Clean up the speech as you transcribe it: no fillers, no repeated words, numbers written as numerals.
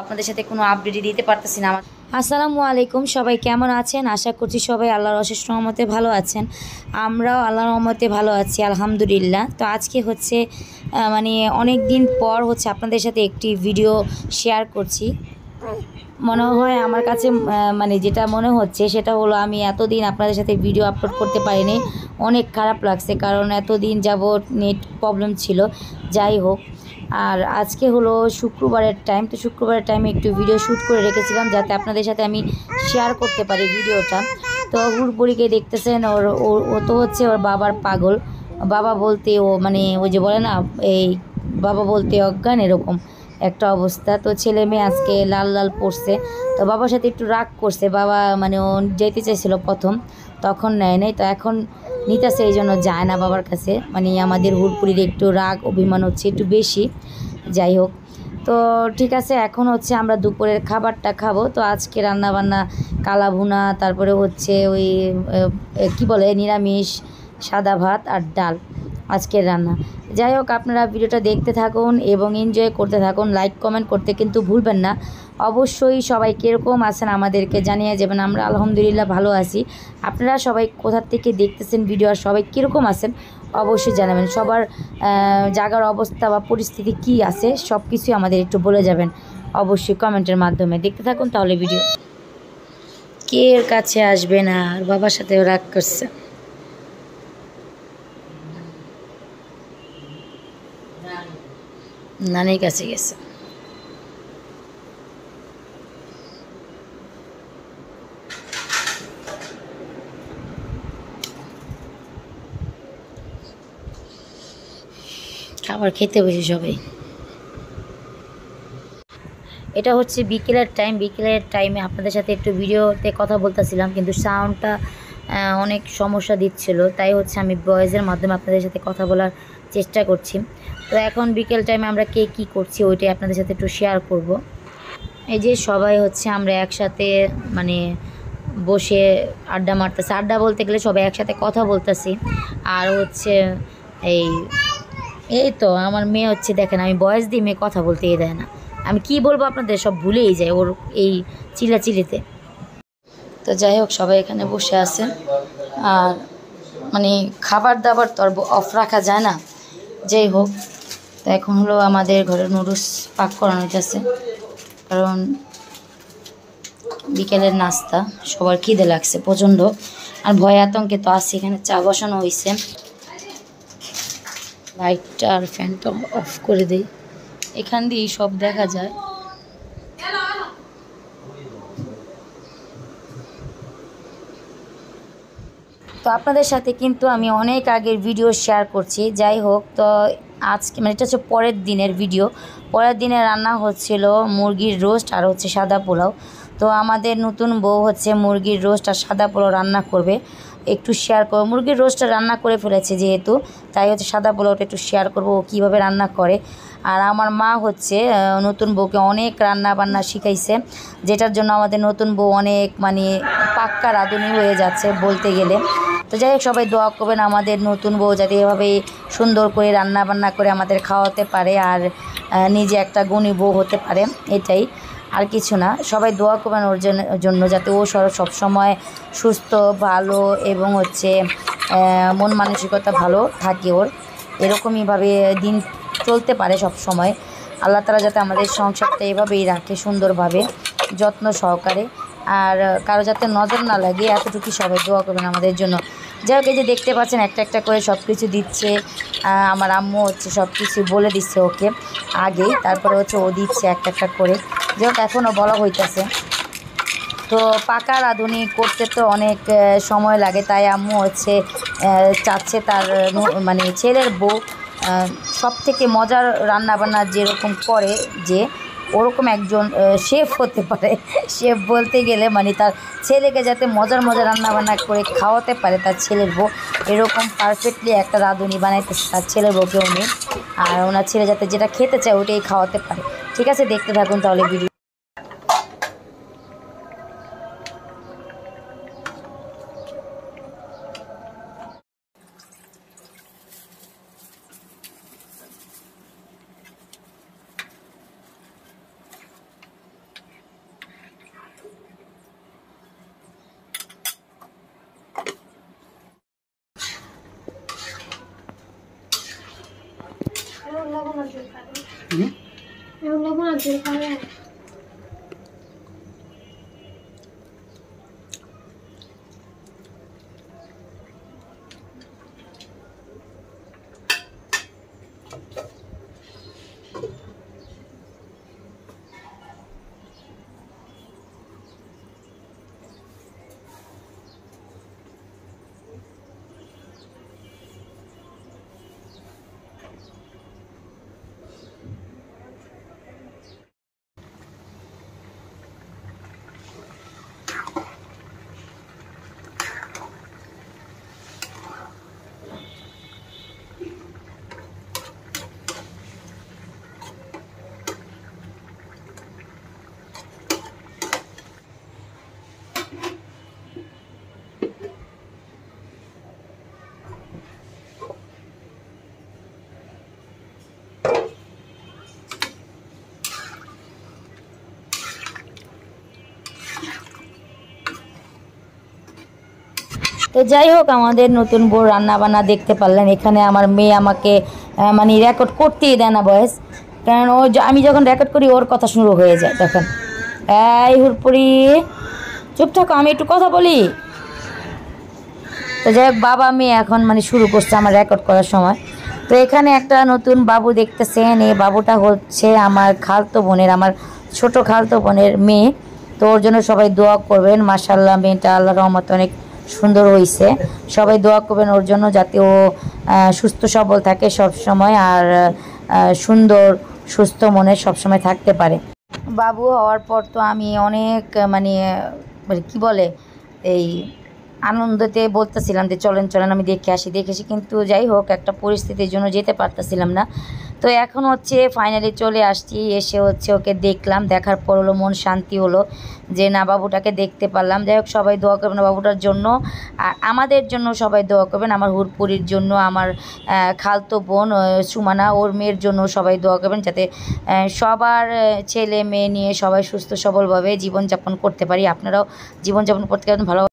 আপনাদের সাথে কোনো আপডেটই দিতে পারতেছি না। আসসালামু আলাইকুম, সবাই কেমন আছেন? আশা করছি সবাই আল্লাহর অশেষ রহমতে ভালো আছেন। আমরাও আল্লাহর রহমতে ভালো আছি আলহামদুলিল্লাহ। তো আজকে হচ্ছে মানে অনেক দিন পর হচ্ছে আপনাদের সাথে একটি ভিডিও শেয়ার করছি। মনে হয় আমার কাছে মানে যেটা মনে হচ্ছে সেটা হলো আমি এতদিন আপনাদের সাথে ভিডিও আপলোড করতে পারিনি। অনেক খারাপ লাগছে, কারণ এতদিন যাবৎ নেট প্রবলেম ছিল। যাই হোক, আর আজকে হলো শুক্রবারের টাইম, তো শুক্রবারের টাইমে একটু ভিডিও শ্যুট করে রেখেছিলাম যাতে আপনাদের সাথে আমি শেয়ার করতে পারি ভিডিওটা। তো হুড়বুড়িকে দেখতেছেন, ও তো হচ্ছে ওর বাবার পাগল। বাবা বলতে ও মানে ওই যে বলে না, এই বাবা বলতে অজ্ঞান, এরকম একটা অবস্থা। তো ছেলে মেয়ে আজকে লাল লাল পড়ছে, তো বাবার সাথে একটু রাগ করছে। বাবা মানে ও যেতে চাইছিল প্রথম, তখন নেয় নাই, তো এখন নিতেছে, এই জন্য যায় না বাবার কাছে। মানে আমাদের হুড়পুরির একটু রাগ অভিমান হচ্ছে একটু বেশি। যাই হোক, তো ঠিক আছে, এখন হচ্ছে আমরা দুপুরের খাবারটা খাবো। তো আজকে রান্না বান্না কালা ভুনা, তারপরে হচ্ছে ওই কি বলে নিরামিষ সাদা ভাত আর ডাল আজকের রান্না। যাই হোক, আপনারা ভিডিওটা দেখতে থাকুন এবং এনজয় করতে থাকুন। লাইক কমেন্ট করতে কিন্তু ভুলবেন না। অবশ্যই সবাই কীরকম আছেন আমাদেরকে জানিয়ে যাবেন। আমরা আলহামদুলিল্লাহ ভালো আছি। আপনারা সবাই কোথা থেকে দেখতেছেন ভিডিও আর সবাই কীরকম আছেন অবশ্যই জানাবেন। সবার জায়গার অবস্থা বা পরিস্থিতি কী আছে সব কিছুই আমাদের একটু বলে যাবেন অবশ্যই কমেন্টের মাধ্যমে। দেখতে থাকুন তাহলে ভিডিও। কে এর কাছে আসবে না, আর বাবার সাথেও রাগ করছে। নানির কাছে গেছে। খাবার খেতে বসে সবাই। এটা হচ্ছে বিকেলের টাইম। বিকেলের টাইমে আপনাদের সাথে একটু ভিডিওতে কথা বলতেছিলাম, কিন্তু সাউন্ডটা অনেক সমস্যা দিচ্ছিল, তাই হচ্ছে আমি ভয়েসের মাধ্যমে আপনাদের সাথে কথা বলার চেষ্টা করছি। তো এখন বিকেল টাইমে আমরা কে কী করছি ওইটাই আপনাদের সাথে একটু শেয়ার করব। এই যে সবাই হচ্ছে আমরা একসাথে মানে বসে আড্ডা মারতেছি। আড্ডা বলতে গেলে সবাই একসাথে কথা বলতেছি। আর হচ্ছে এই এই তো আমার মেয়ে হচ্ছে, দেখেন আমি ভয়েস দিই, মেয়ে কথা বলতেই দেয় না। আমি কি বলবো আপনাদের সব ভুলেই যায় ওর এই চিল্লাচিল্লিতে। তো যাই হোক, সবাই এখানে বসে আছে। আর মানে খাবার দাবার তো আর অফ রাখা যায় না। যাই হোক, তো এখন হলো আমাদের ঘরে নুডলস পাক করানো হইতেছে, কারণ বিকেলের নাস্তা, সবার খিদে লাগছে প্রচণ্ড। আর ভয় আতঙ্কে তো আসছে। এখানে চা বসানো হয়েছে। লাইটটা আর ফ্যানটা অফ করে দিই, এখান দিয়েই সব দেখা যায়। তো আপনাদের সাথে কিন্তু আমি অনেক আগের ভিডিও শেয়ার করছি। যাই হোক, তো আজকে মানে এটা হচ্ছে পরের দিনের ভিডিও। পরের দিনে রান্না হচ্ছিল মুরগির রোস্ট আর হচ্ছে সাদা পোলাও। তো আমাদের নতুন বউ হচ্ছে মুরগির রোস্ট আর সাদা পোলাও রান্না করবে, একটু শেয়ার করবো। মুরগির রোস্টটা রান্না করে ফেলেছে যেহেতু, তাই হচ্ছে সাদা পোলাওটা একটু শেয়ার করবো ও কীভাবে রান্না করে। আর আমার মা হচ্ছে নতুন বউকে অনেক রান্না বান্না শিখাইছে, যেটার জন্য আমাদের নতুন বউ অনেক মানে পাক্কা রাঁধুনি হয়ে যাচ্ছে বলতে গেলে। তো যাই হোক, সবাই দোয়া করবেন আমাদের নতুন বউ যাতে এভাবে সুন্দর করে রান্না বান্না করে আমাদের খাওয়াতে পারে আর নিজে একটা গুণী বউ হতে পারে, এটাই, আর কিছু না। সবাই দোয়া করবেন ওর জন্য যাতে ও সবসময় সুস্থ ভালো এবং হচ্ছে মন মানসিকতা ভালো থাকে ওর, এরকমইভাবে দিন চলতে পারে সব সময়। আল্লাহ তাআলা যাতে আমাদের সংসারটা এভাবেই রাখে সুন্দরভাবে যত্ন সহকারে, আর কারো যাতে নজর না লাগে, এতটুকু সবাই দোয়া করবেন আমাদের জন্য। যাই হোক, এই যে দেখতে পাচ্ছেন একটা একটা করে সব কিছু দিচ্ছে। আমার আম্মু হচ্ছে সব কিছু বলে দিচ্ছে ওকে আগেই, তারপরে হচ্ছে ও দিচ্ছে একটা একটা করে। যাই হোক, এখনও বলা হইতেছে। তো পাকা রাঁধুনি করতে তো অনেক সময় লাগে, তাই আম্মু হচ্ছে চাচ্ছে তার মানে ছেলের বউ সব থেকে মজার রান্নাবান্না যেরকম করে, যে ওরকম একজন শেফ হতে পারে। শেফ বলতে গেলে মানে তার ছেলেকে যাতে মজার মজার রান্নাবান্না করে খাওয়াতে পারে তার ছেলের বউ, এরকম পারফেক্টলি একটা রাঁধুনি বানাইতেছে তার ছেলের বউকে উনি। আর ওনার ছেলে যাতে যেটা খেতে চায় ওটাই খাওয়াতে পারে। ঠিক আছে, দেখতে থাকুন তাহলে ভিডিও। তো যাই হোক, আমাদের নতুন বউ রান্না বান্না দেখতে পারলেন। এখানে আমার মেয়ে আমাকে মানে রেকর্ড করতেই দেয় না ভয়েস, কারণ ও আমি যখন রেকর্ড করি ওর কথা শুরু হয়ে যায় তখন। এই হুরপুরি চুপ থাকো, আমি একটু কথা বলি। তো যাই হোক, বাবা মেয়ে এখন মানে শুরু করছে আমার রেকর্ড করার সময়। তো এখানে একটা নতুন বাবু দেখতেছেন, এই বাবুটা হচ্ছে আমার খালতো বোনের, আমার ছোট খালতো বোনের মেয়ে। তো ওর জন্য সবাই দোয়া করবেন। মাশাআল্লাহ, মেয়েটা আল্লাহর রহমতে অনেক সুন্দর হয়েছে। সবাই দোয়া করবেন ওর জন্য, যাতে ও সুস্থ সবল থাকে সব সময়, আর সুন্দর সুস্থ মনে সব সময় থাকতে পারে। বাবু হওয়ার পর তো আমি অনেক মানে কি বলে এই আনন্দতে বলতেছিলাম যে চলেন চলেন আমি দেখে আসি কিন্তু যাই হোক, একটা পরিস্থিতির জন্য যেতে পারতেছিলাম না। তো এখন হচ্ছে ফাইনালি চলে আসছি, এসে হচ্ছে ওকে দেখলাম, দেখার পর হলো মন শান্তি হলো যে না, বাবুটাকে দেখতে পারলাম। যাই হোক, সবাই দোয়া করবেন বাবুটার জন্য, আর আমাদের জন্য সবাই দোয়া করবেন, আমার হুরপুরির জন্য, আমার খালতো বোন সুমানা ওর মেয়ের জন্য সবাই দোয়া করবেন, যাতে সবার ছেলে মেয়ে নিয়ে সবাই সুস্থ সবলভাবে জীবনযাপন করতে পারি। আপনারাও জীবনযাপন করতে পারেন ভালো।